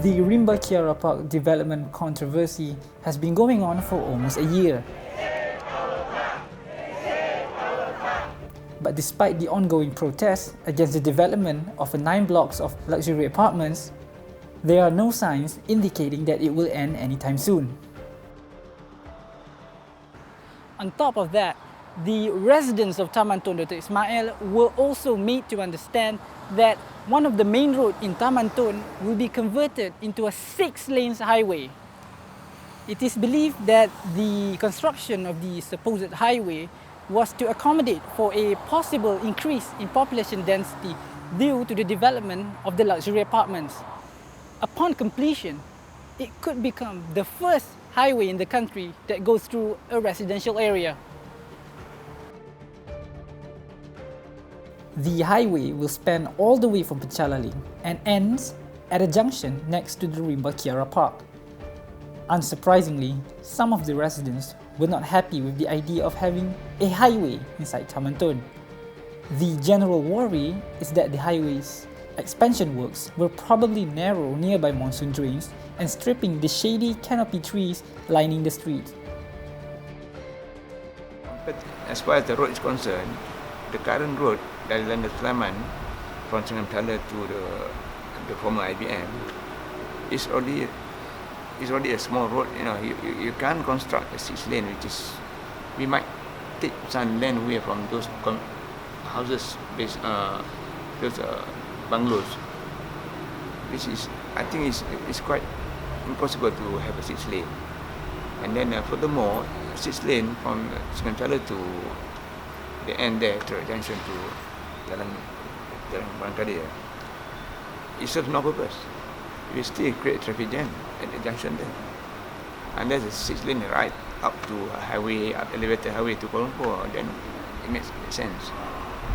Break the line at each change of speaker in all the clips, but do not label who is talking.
The Rimba Kiara Park development controversy has been going on for almost a year. But despite the ongoing protests against the development of 9 blocks of luxury apartments, there are no signs indicating that it will end anytime soon. On top of that, the residents of Taman Tun Dato' Ismail were also made to understand that one of the main roads in Taman Tun will be converted into a 6-lane highway. It is believed that the construction of the supposed highway was to accommodate for a possible increase in population density due to the development of the luxury apartments. Upon completion, it could become the first highway in the country that goes through a residential area. The highway will span all the way from Penchalalik and ends at a junction next to the Rimba Kiara Park. Unsurprisingly, some of the residents were not happy with the idea of having a highway inside Taman Tun. The general worry is that the highway's expansion works will probably narrow nearby monsoon drains and stripping the shady canopy trees lining the street.
But as far as the road is concerned, the current road dari Landar Sulaiman from Sungai Mentala to the former IBM is already a small road. You can't construct a 6-lane, which is, we might take some land away from those houses, those bungalows, which is, I think is quite impossible to have a 6-lane. And then furthermore, 6-lane from Sungai Mentala to the end there, to the junction to Jalan Barangkadir, it serves no purpose. You still create traffic jam at the junction there. Unless it's 6-lane right up to a highway, elevated highway to Kuala Lumpur, then it makes sense.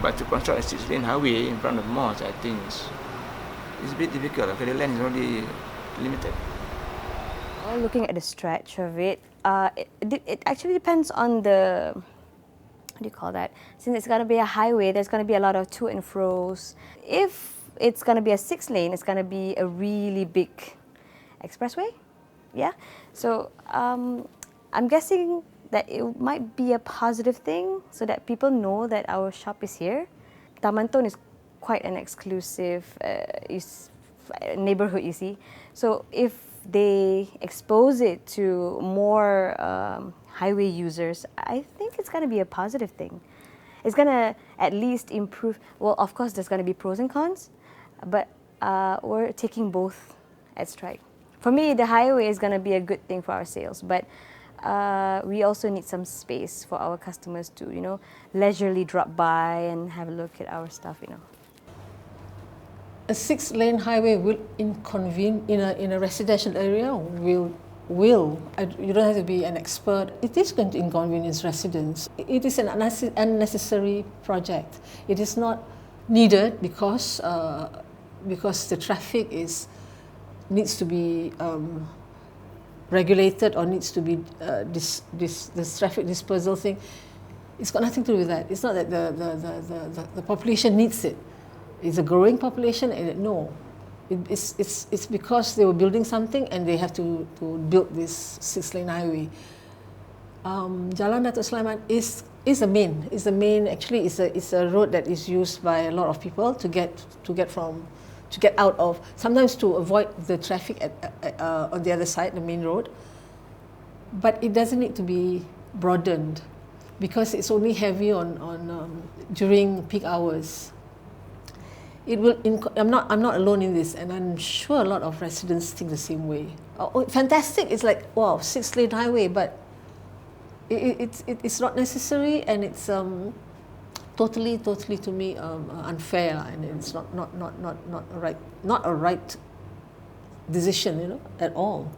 But to construct a 6-lane highway in front of malls, I think it's a bit difficult because the land is already limited.
Well, looking at the stretch of it, it actually depends on the, what do you call that? Since it's going to be a highway, there's going to be a lot of to and fro's. If it's going to be a 6-lane, it's going to be a really big expressway. Yeah. So I'm guessing that it might be a positive thing so that people know that our shop is here. Taman Tun is quite an exclusive neighborhood, you see. So if they expose it to more highway users, I think it's going to be a positive thing. It's going to at least improve. Well, of course, there's going to be pros and cons, but we're taking both at strike. For me, the highway is going to be a good thing for our sales, but we also need some space for our customers to, leisurely drop by and have a look at our stuff,
A 6-lane highway will inconvene in a residential area. You don't have to be an expert. It is going to inconvenience residents. It is an unnecessary project. It is not needed because the traffic needs to be regulated or needs to be this traffic dispersal thing. It's got nothing to do with that. It's not that the population needs it. It's a growing population, and it's because they were building something and they have to build this 6-lane highway. Jalan Dato' Sulaiman is the main. Actually, it's a road that is used by a lot of people to get out of, sometimes to avoid the traffic on the other side, the main road. But it doesn't need to be broadened because it's only heavy on during peak hours. It will. I'm not alone in this, and I'm sure a lot of residents think the same way. Oh, fantastic! It's like, wow, 6-lane highway, but it's not necessary, and it's totally to me unfair, and it's not a right decision, at all.